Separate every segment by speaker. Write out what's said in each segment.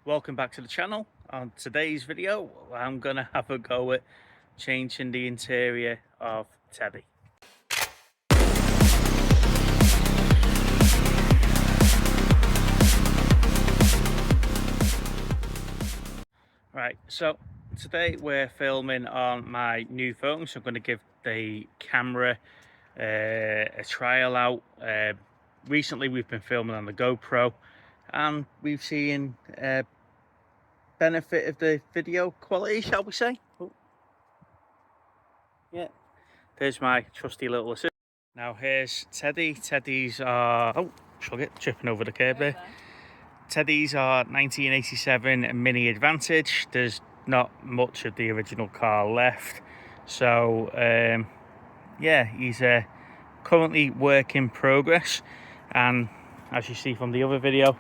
Speaker 1: Welcome back to the channel. On today's video, I'm gonna have a go at changing the interior of Teddy. Right, so today we're filming on my new phone, so I'm going to give the camera a trial out. Recently we've been filming on the GoPro and we've seen benefit of the video quality, shall we say. Oh. Yeah, there's my trusty little assistant. Now here's Teddy. Teddy's oh, shall get tripping over the curb there. Teddy's are 1987 Mini Advantage. There's not much of the original car left, so yeah, he's currently work in progress. And as you see from the other video,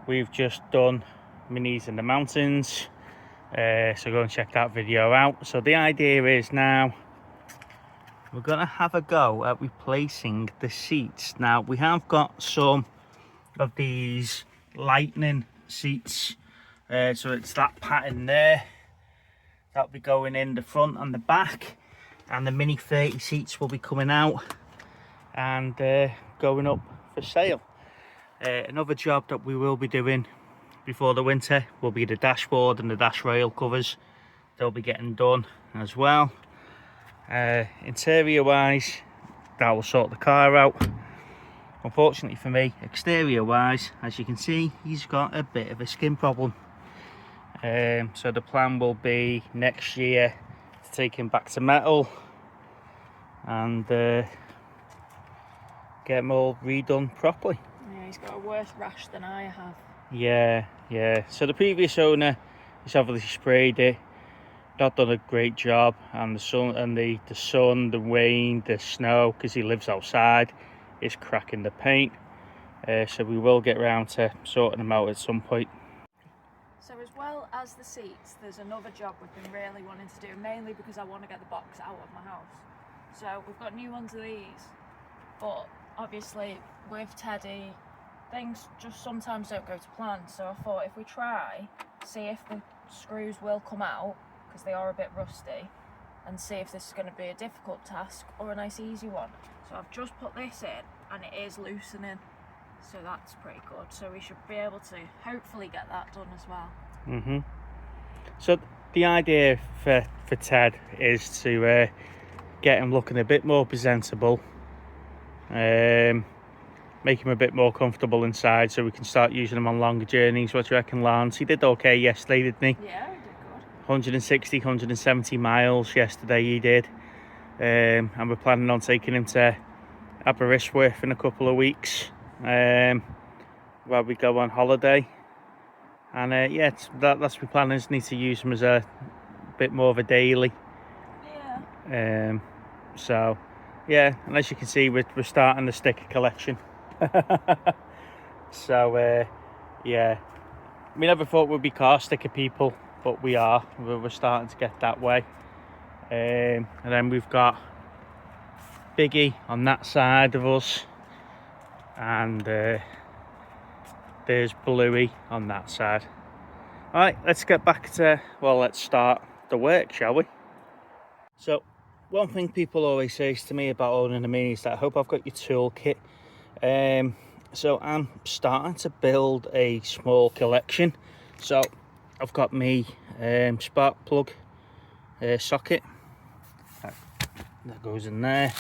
Speaker 1: we've just done Minis in the mountains, so go and check that video out. So the idea is now we're gonna have a go at replacing the seats. Now we have got some of these lightning seats, so it's that pattern there that'll be going in the front and the back, and the Mini 30 seats will be coming out and going up for sale. Another job that we will be doing before the winter will be the dashboard and the dash rail covers. They'll be getting done as well. Interior wise, that will sort the car out. Unfortunately for me, exterior wise, as you can see, he's got a bit of a skin problem. So the plan will be next year to take him back to metal and get him all redone properly.
Speaker 2: Yeah, he's got a worse rash than I have.
Speaker 1: Yeah. So the previous owner has obviously sprayed it, not done a great job, and the sun, the rain, the snow, because he lives outside, is cracking the paint. So we will get around to sorting them out at some point.
Speaker 2: So as well as the seats, there's another job we've been really wanting to do, mainly because I want to get the box out of my house. So we've got new ones of these, but obviously with Teddy, things just sometimes don't go to plan. So I thought if we try, see if the screws will come out, because they are a bit rusty, and see if this is going to be a difficult task or a nice easy one. So I've just put this in and it is loosening, so that's pretty good. So we should be able to hopefully get that done as well.
Speaker 1: So the idea for Ted is to get him looking a bit more presentable, make him a bit more comfortable inside, so we can start using him on longer journeys. What do you reckon, Lance? He did okay yesterday, didn't he?
Speaker 2: Yeah, he did good.
Speaker 1: 160, 170 miles yesterday he did. And we're planning on taking him to Aberystwyth in a couple of weeks, where we go on holiday. And yeah, that's my plan, is need to use him as a bit more of a daily.
Speaker 2: Yeah.
Speaker 1: So yeah, and as you can see, we're starting the sticker collection. So yeah, we never thought we'd be car sticker people, but we are. We're starting to get that way. And then we've got Biggie on that side of us, and there's Bluey on that side. Alright, let's get back to, well, let's start the work, shall we? So one thing people always say to me about owning a Mini is that I hope I've got your toolkit. So I'm starting to build a small collection. So I've got me spark plug socket that goes in there.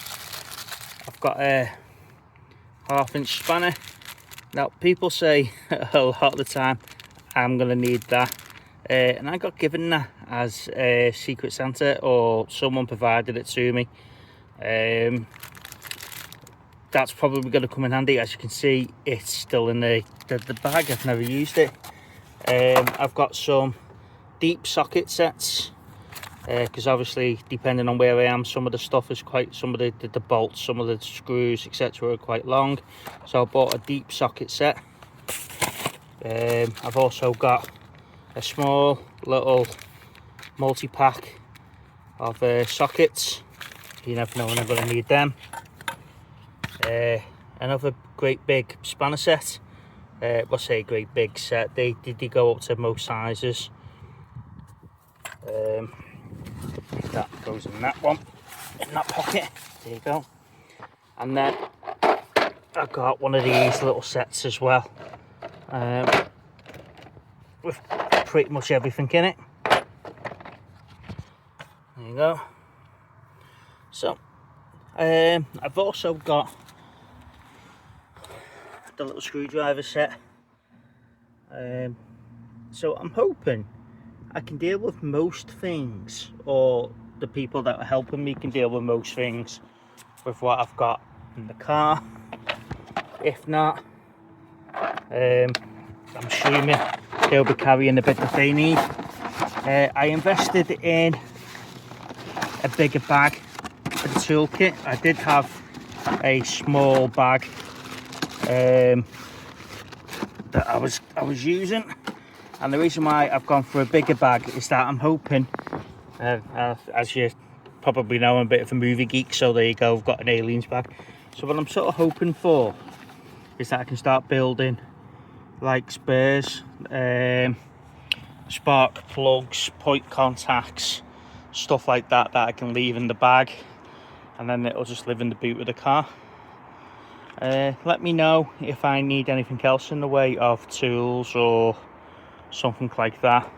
Speaker 1: I've got a 1/2 inch spanner. Now people say a lot of the time I'm gonna need that, and I got given that as a Secret Santa, or someone provided it to me. That's probably going to come in handy. As you can see, it's still in the bag. I've never used it. I've got some deep socket sets, because obviously depending on where I am, some of the stuff is quite, some of the bolts, some of the screws, etc. are quite long, so I bought a deep socket set. I've also got a small little multi-pack of sockets. You never know when I'm going to need them. Another great big spanner set What's a great big set. They go up to most sizes. That goes in that one, in that pocket. There you go. And then I've got one of these little sets as well, with pretty much everything in it. There you go. So I've also got the little screwdriver set. So I'm hoping I can deal with most things, or the people that are helping me can deal with most things with what I've got in the car. If not, I'm assuming they'll be carrying the bit that they need. I invested in a bigger bag for the toolkit. I did have a small bag that I was using, and the reason why I've gone for a bigger bag is that I'm hoping, as you probably know, I'm a bit of a movie geek, so there you go, I've got an Aliens bag. So what I'm sort of hoping for is that I can start building like spares, spark plugs, point contacts, stuff like that I can leave in the bag, and then it'll just live in the boot of the car. Let me know if I need anything else in the way of tools or something like that,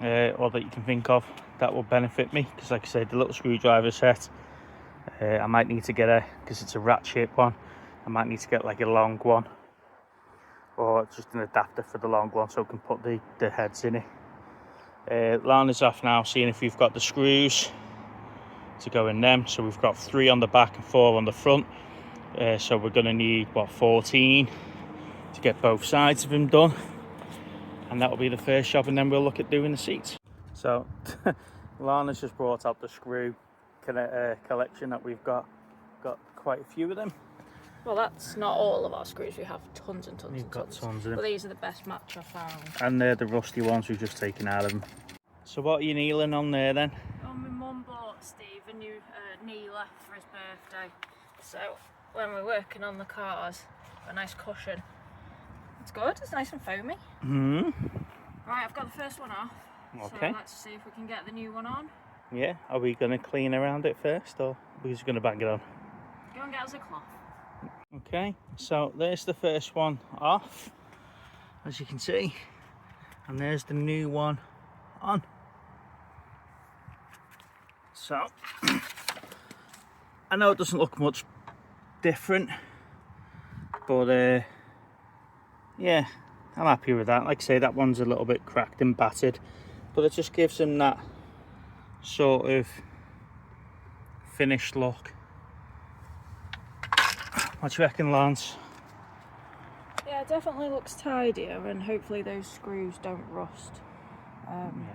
Speaker 1: or that you can think of that will benefit me, because like I said, the little screwdriver set, I might need to get because it's a rat shaped one, I might need to get like a long one, or just an adapter for the long one so I can put the heads in it. Lana's off now seeing if we've got the screws to go in them. So we've got 3 on the back and 4 on the front. So we're going to need, what, 14 to get both sides of them done. And that will be the first job, and then we'll look at doing the seats. So Lana's just brought out the screw collection that we've got quite a few of them.
Speaker 2: Well, that's not all of our screws. We have tons and tons.
Speaker 1: You've got tons of them.
Speaker 2: But these are the best match I found.
Speaker 1: And they're the rusty ones we've just taken out of them. So what are you kneeling on there then?
Speaker 2: Oh, my mum bought Steve a new kneeler for his birthday. So when we're working on the cars, a nice cushion. It's good, it's nice and foamy. Right, I've got the first one off.
Speaker 1: Okay.
Speaker 2: So let's see if we can get the new one on.
Speaker 1: Yeah, are we going to clean around it first, or are we just going to bang it on?
Speaker 2: Go and get us a cloth.
Speaker 1: Okay, so there's the first one off, as you can see, and there's the new one on. So I know it doesn't look much different, but yeah, I'm happy with that. Like I say, that one's a little bit cracked and battered, but it just gives them that sort of finished look. What do you reckon, Lance?
Speaker 2: Yeah, it definitely looks tidier, and hopefully those screws don't rust.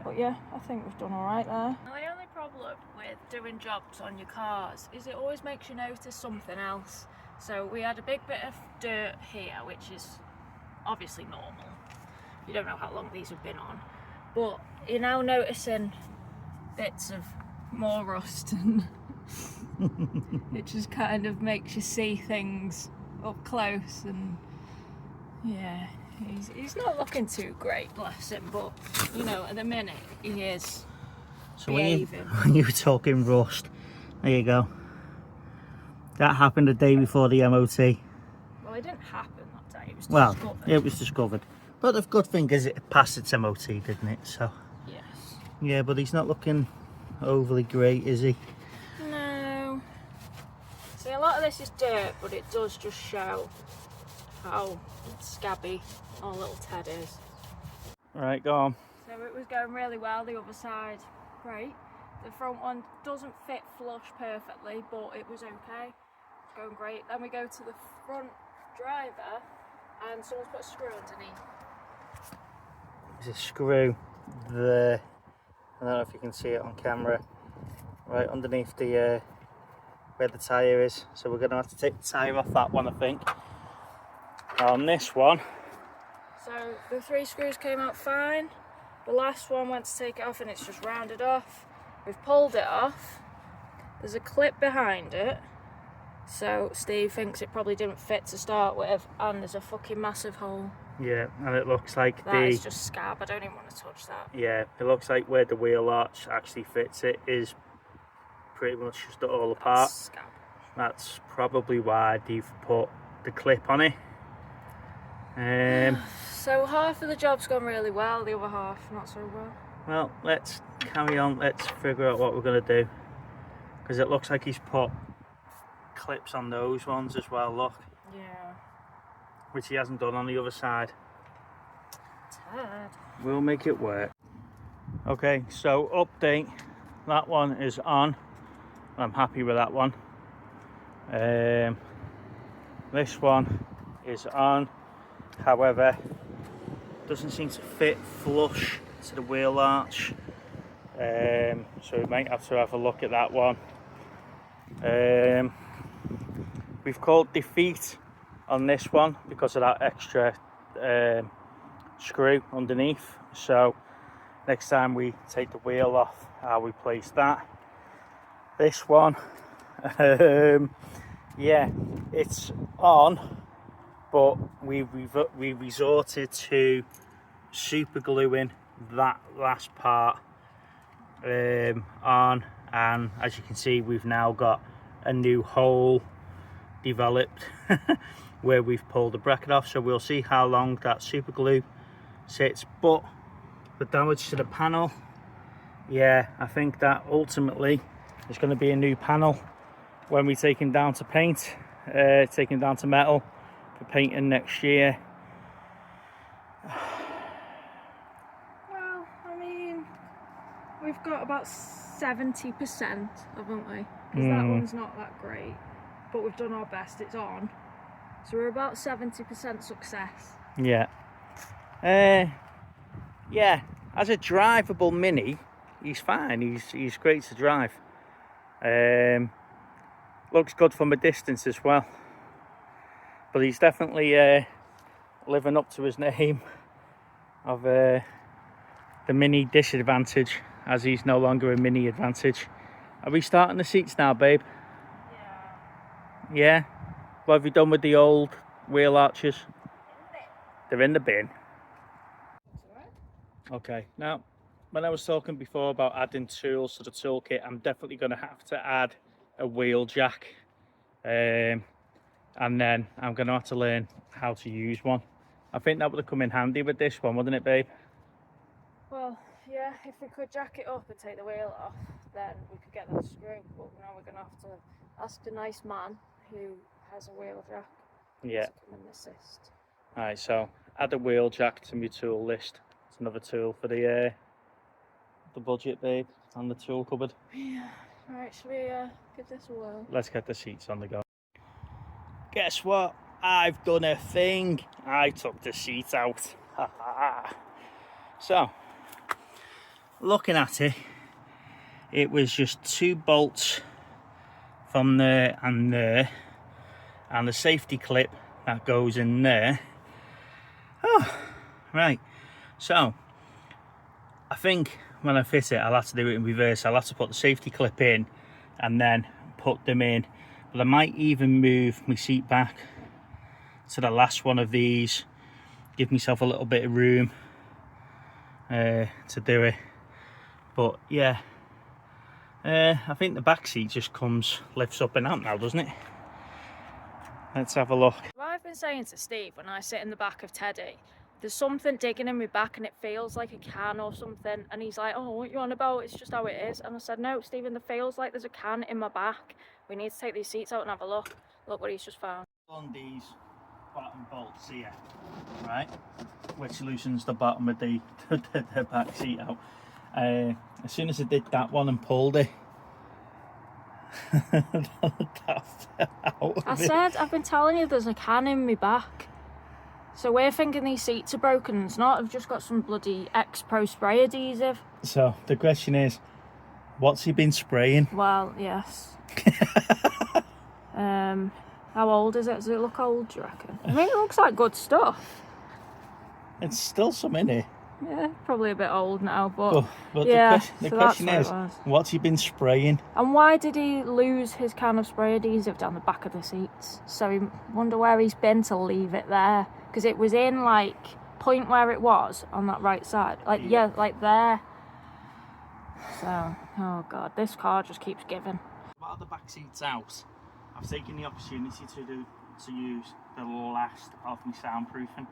Speaker 2: But yeah, I think we've done alright there. Now, the only problem with doing jobs on your cars is it always makes you notice something else. So we had a big bit of dirt here, which is obviously normal. You don't know how long these have been on. But you're now noticing bits of more rust, and it just kind of makes you see things up close, and yeah, he's not looking too great, bless him, but you know, at the minute he is behaving.
Speaker 1: When you were talking rust, there you go. That happened the day before the MOT.
Speaker 2: Well, it didn't happen that day, it was
Speaker 1: Well,
Speaker 2: discovered.
Speaker 1: it was discovered. But the good thing is it passed its MOT, didn't it? So
Speaker 2: Yes.
Speaker 1: yeah, but he's not looking overly great, is he?
Speaker 2: No. See, a lot of this is dirt, but it does just show how scabby our little Ted is.
Speaker 1: Right, go on.
Speaker 2: So it was going really well, the other side, great. The front one doesn't fit flush perfectly, but it was okay. It's going great. Then we go to the front driver, and someone's put a screw underneath.
Speaker 1: There's a screw there. I don't know if you can see it on camera. Right underneath the where the tyre is. So we're going to have to take the tyre off that one, I think. On this one.
Speaker 2: So the 3 screws came out fine. The last one went to take it off and it's just rounded off. We've pulled it off. There's a clip behind it. So Steve thinks it probably didn't fit to start with, and there's a fucking massive hole.
Speaker 1: Yeah, and it looks like
Speaker 2: That is just scab. I don't even want to touch that.
Speaker 1: Yeah, it looks like where the wheel arch actually fits it is pretty much just all apart.
Speaker 2: That's scab.
Speaker 1: That's probably why they've put the clip on it.
Speaker 2: So half of the job's gone really well, the other half not so well.
Speaker 1: Well, let's carry on. Let's figure out what we're going to do, because it looks like he's put clips on those ones as well, look.
Speaker 2: Yeah.
Speaker 1: Which he hasn't done on the other side.
Speaker 2: Tad.
Speaker 1: We'll make it work. Okay, so update. That one is on. I'm happy with that one. This one is on. However, doesn't seem to fit flush to the wheel arch. So we might have to have a look at that one. We've called defeat on this one because of that extra screw underneath. So next time we take the wheel off, how we place that. This one, yeah, it's on, but we resorted to super gluing that last part on, and as you can see, we've now got a new hole developed where we've pulled the bracket off. So we'll see how long that super glue sits. But the damage to the panel, yeah, I think that ultimately is going to be a new panel when we take him down to paint, take him down to metal for painting next year.
Speaker 2: Well, I mean, we've got about 70%, haven't we? Because that one's not that great, but we've done our best. It's on, so we're about 70% success.
Speaker 1: Yeah. Yeah, as a drivable Mini, he's fine. He's great to drive. Looks good from a distance as well. But he's definitely living up to his name of the Mini disadvantage, as he's no longer a Mini advantage. Are we starting the seats now, babe?
Speaker 2: Yeah.
Speaker 1: Yeah? What have you done with the old wheel arches? They're in the bin. Okay, now when I was talking before about adding tools to the toolkit, I'm definitely going to have to add a wheel jack, and then I'm going to have to learn how to use one. I think that would have come in handy with this one, wouldn't it, babe?
Speaker 2: Well, yeah, if we could jack it up and take the wheel off, then we could get that screw. But now we're going to have to ask the nice man who has a wheel jack
Speaker 1: Yeah.
Speaker 2: to come and assist.
Speaker 1: Alright, so add a wheel jack to my tool list. It's another tool for the budget, babe, on the tool cupboard.
Speaker 2: Yeah. Right, shall we give this a whirl?
Speaker 1: Let's get the seats on the go. Guess what? I've done a thing. I took the seat out. So, looking at it, it was just 2 bolts from there and there, and the safety clip that goes in there. Oh, right. So, I think when I fit it, I'll have to do it in reverse. I'll have to put the safety clip in and then put them in. But I might even move my seat back to the last one of these, give myself a little bit of room to do it. But yeah, I think the back seat just lifts up and out now, doesn't it? Let's have a look.
Speaker 2: Well, I've been saying to Steve, when I sit in the back of Teddy, there's something digging in my back and it feels like a can or something. And he's like, oh, what you on about? It's just how it is. And I said, no, Stephen, it feels like there's a can in my back. We need to take these seats out and have a look. Look what he's just found.
Speaker 1: On these bottom bolts here, right, which loosens the bottom of the back seat out. As soon as I did that one and pulled it, that fell out.
Speaker 2: I said, I've been telling you there's a can in my back. So we're thinking these seats are broken. It's not. I've just got some bloody X-Pro spray adhesive.
Speaker 1: So the question is, what's he been spraying?
Speaker 2: Well, yes. How old is it? Does it look old, do you reckon? I mean, it looks like good stuff.
Speaker 1: It's still some in it.
Speaker 2: Yeah, probably a bit old now, but
Speaker 1: yeah. The
Speaker 2: so
Speaker 1: question
Speaker 2: that's
Speaker 1: is,
Speaker 2: what it was.
Speaker 1: what's he been spraying?
Speaker 2: And why did he lose his can of spray adhesive down the back of the seats? So I wonder where he's been to leave it there, because it was in like point where it was on that right side, like yeah, like there. So oh god, this car just keeps giving.
Speaker 1: While the back seat's out, I've taken the opportunity to use the last of my soundproofing.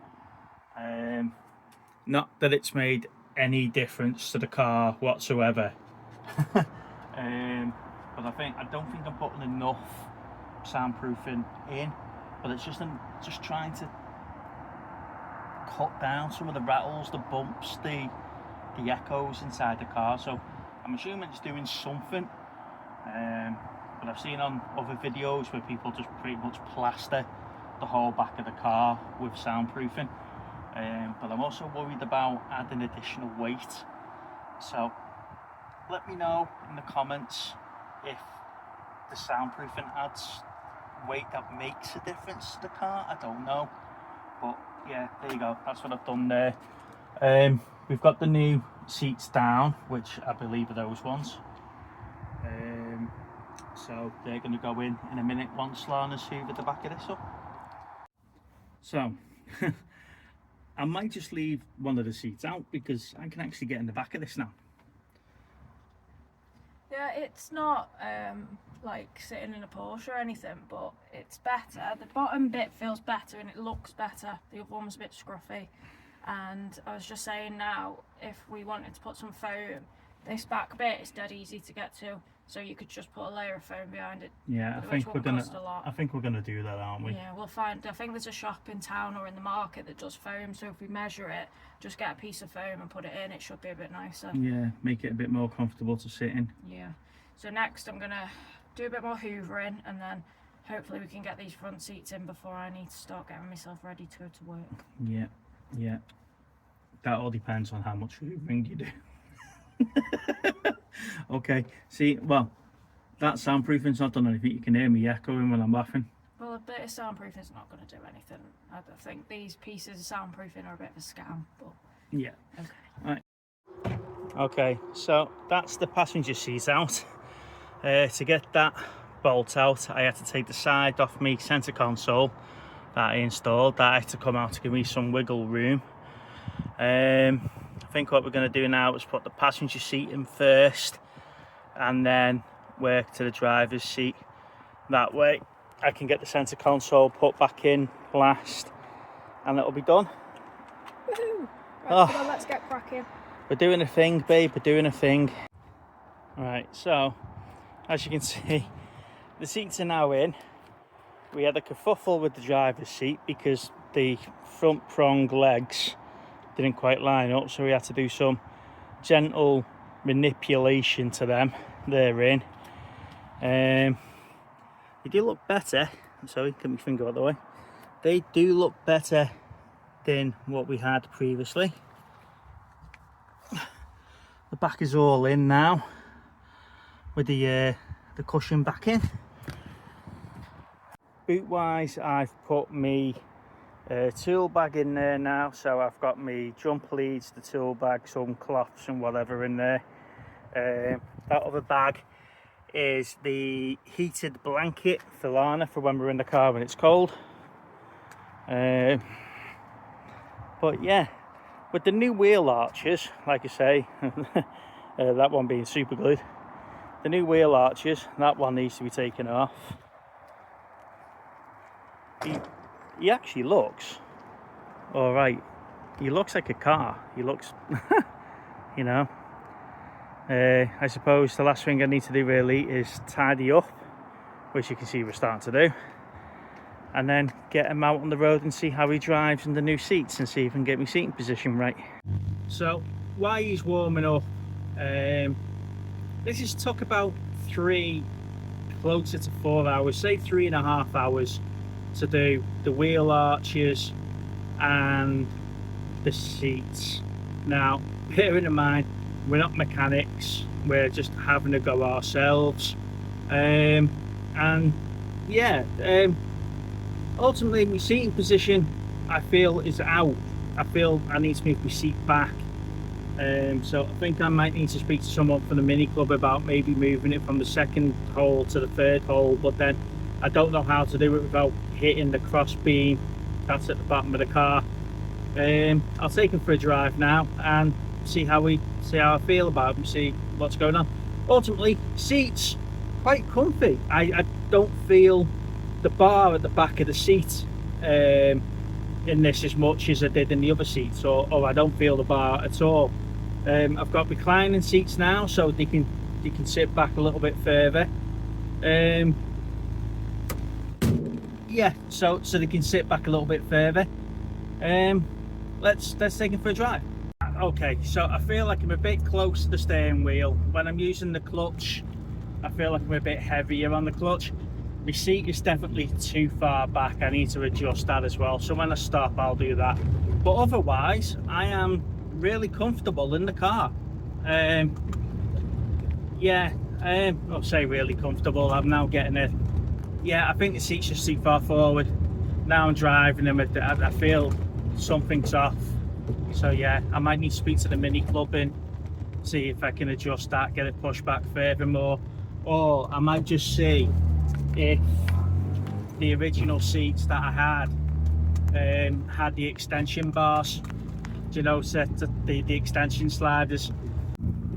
Speaker 1: Not that it's made any difference to the car whatsoever, but I don't think I'm putting enough soundproofing in. But it's just trying to cut down some of the rattles, the bumps, the echoes inside the car. So I'm assuming it's doing something. But I've seen on other videos where people just pretty much plaster the whole back of the car with soundproofing. But I'm also worried about adding additional weight. So let me know in the comments if the soundproofing adds weight that makes a difference to the car. I don't know. But yeah, there you go. That's what I've done there. We've got the new seats down, which I believe are those ones. So they're going to go in a minute once Lana's hoovered the back of this up. So I might just leave one of the seats out because I can actually get in the back of this now.
Speaker 2: Yeah, it's not like sitting in a Porsche or anything, but it's better. The bottom bit feels better and it looks better. The other one was a bit scruffy. And I was just saying now, if we wanted to put some foam, this back bit is dead easy to get to, so you could just put a layer of foam behind it.
Speaker 1: Yeah, I think we're gonna do that, aren't we?
Speaker 2: Yeah, we'll find. I think there's a shop in town or in the market that does foam. So if we measure it, just get a piece of foam and put it in. It should be a bit nicer.
Speaker 1: Yeah, make it a bit more comfortable to sit in.
Speaker 2: Yeah. So next, I'm gonna do a bit more hoovering, and then hopefully we can get these front seats in before I need to start getting myself ready to go to work.
Speaker 1: Yeah, yeah. That all depends on how much hoovering you do. Okay, see, well, that soundproofing's not done anything. You can hear me echoing when I'm laughing.
Speaker 2: Well, a bit of soundproofing's not going to do anything. I think these pieces of soundproofing are a bit of a scam, but
Speaker 1: yeah.
Speaker 2: Okay.
Speaker 1: Right. Okay, so that's the passenger seat out. To get that bolt out, I had to take the side off my centre console that I installed. That had to come out to give me some wiggle room. I think what we're going to do now is put the passenger seat in first and then work to the driver's seat. That way I can get the centre console put back in last and it'll be done.
Speaker 2: Woohoo! Right,
Speaker 1: Oh.
Speaker 2: let's get cracking.
Speaker 1: We're doing a thing, babe, we're doing a thing. Right, so as you can see, the seats are now in. We had a kerfuffle with the driver's seat because the front prong legs didn't quite line up, so we had to do some gentle manipulation to them. They're in. They do look better. Sorry, get my finger out of the way. They do look better than what we had previously. The back is all in now with the cushion back in. Boot wise, I've put me tool bag in there now, so I've got me jump leads, the tool bag, some cloths and whatever in there. That other bag is the heated blanket for Lana for when we're in the car when it's cold. But yeah, with the new wheel arches, like I say, that one being super glued, the new wheel arches, that one needs to be taken off. He actually looks all right. He looks like a car. He looks, you know. I suppose the last thing I need to do really is tidy up, which you can see we're starting to do, and then get him out on the road and see how he drives in the new seats and see if I can get my seating position right. So while he's warming up, this has took about 3, closer to 4 hours, say 3.5 hours to do the wheel arches and the seats. Now, bearing in mind, we're not mechanics, we're just having a go ourselves. And yeah, ultimately my seating position I feel is out. I feel I need to move my seat back So I think I might need to speak to someone from the Mini Club about maybe moving it from the second hole to the third hole, but then I don't know how to do it without hitting the cross beam that's at the bottom of the car. I'll take him for a drive now and see how I feel about him, see what's going on. Ultimately, seats quite comfy. I don't feel the bar at the back of the seat in this as much as I did in the other seats, or I don't feel the bar at all. I've got reclining seats now, so they can sit back a little bit further. Yeah, so they can sit back a little bit further. Let's take it for a drive. Okay, so I feel like I'm a bit close to the steering wheel. When I'm using the clutch, I feel like I'm a bit heavier on the clutch. My seat is definitely too far back. I need to adjust that as well. So when I stop, I'll do that. But otherwise, I am really comfortable in the car. I'll say really comfortable. I'm now getting it. Yeah, I think the seat's just too far forward. Now I'm driving them, I feel something's off. So yeah, I might need to speak to the Mini Club and see if I can adjust that, get it pushed back furthermore. Or I might just see if the original seats that I had the extension bars, you know, set to the extension sliders.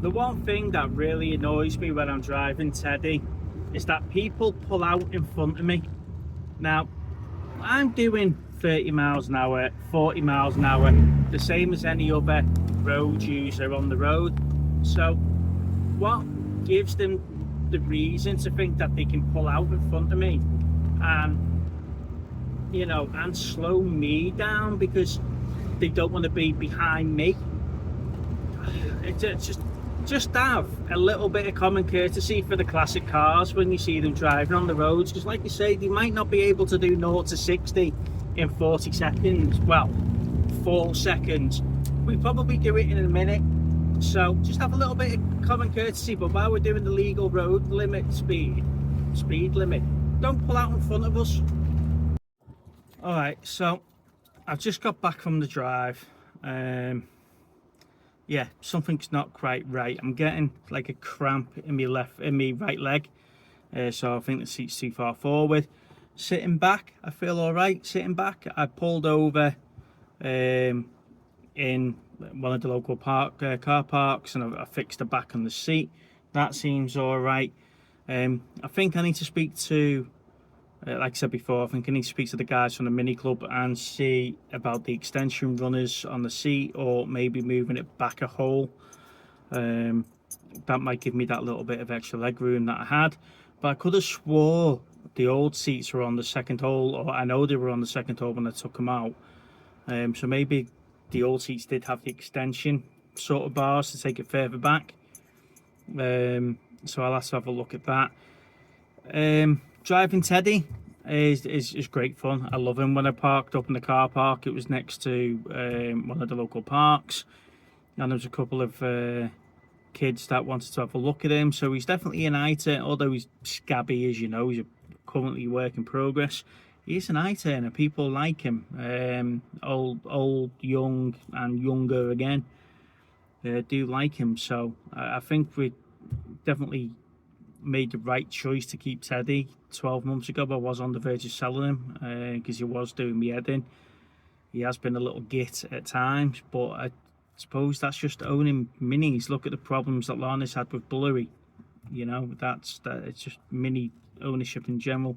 Speaker 1: The one thing that really annoys me when I'm driving Teddy is that people pull out in front of me. Now, I'm doing 30 miles an hour, 40 miles an hour, the same as any other road user on the road. So what gives them the reason to think that they can pull out in front of me and, you know, and slow me down because they don't want to be behind me? It's just have a little bit of common courtesy for the classic cars when you see them driving on the roads, because like you say, they might not be able to do 0 to 60 in 40 seconds, well, 4 seconds. We probably do it in a minute. So just have a little bit of common courtesy. But while we're doing the legal road limit speed limit, don't pull out in front of us. All right, so I've just got back from the drive. Yeah, something's not quite right. I'm getting like a cramp in my right leg. So I think the seat's too far forward. Sitting back, I feel all right. Sitting back, I pulled over in one of the local car parks, and I fixed the back on the seat. That seems all right. I think I need to speak to, like I said before, I think I need to speak to the guys from the Mini Club and see about the extension runners on the seat, or maybe moving it back a hole. That might give me that little bit of extra leg room that I had. But I could have swore the old seats were on the second hole, or I know they were on the second hole when I took them out. So maybe the old seats did have the extension sort of bars to take it further back. So I'll have to have a look at that. Driving Teddy is great fun. I love him. When I parked up in the car park, it was next to one of the local parks, and there was a couple of kids that wanted to have a look at him. So he's definitely an I-turn, although he's scabby, as you know, he's currently a work in progress. He's an I-turner. People like him. Old, young, and younger again do like him. So I think we definitely made the right choice to keep Teddy. 12 months ago, I was on the verge of selling him because he was doing me head in. He has been a little git at times, but I suppose that's just owning minis. Look at the problems that Lana's had with Bluey. You know, it's just mini ownership in general.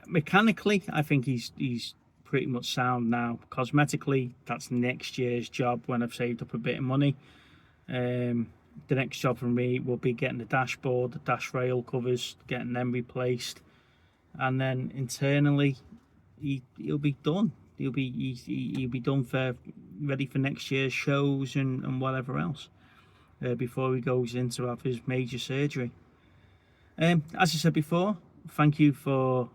Speaker 1: Mechanically, I think he's pretty much sound now. Cosmetically, that's next year's job when I've saved up a bit of money. The next job for me will be getting the dashboard, the dash rail covers, getting them replaced, and then internally he'll be done. He'll be done ready for next year's shows and whatever else before he goes in to have his major surgery. As I said before, thank you for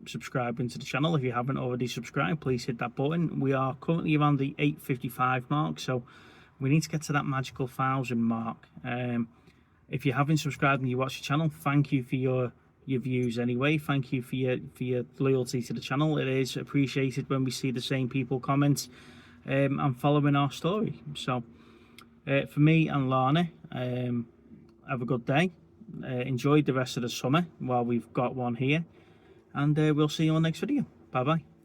Speaker 1: subscribing to the channel. If you haven't already subscribed, please hit that button. We are currently around the 855 mark, so we need to get to that magical 1,000 mark. If you haven't subscribed and you watch the channel, thank you for your your views anyway. Thank you for your loyalty to the channel. It is appreciated when we see the same people comment and following our story. So for me and Lana, have a good day. Enjoy the rest of the summer while we've got one here, and we'll see you on the next video. Bye bye.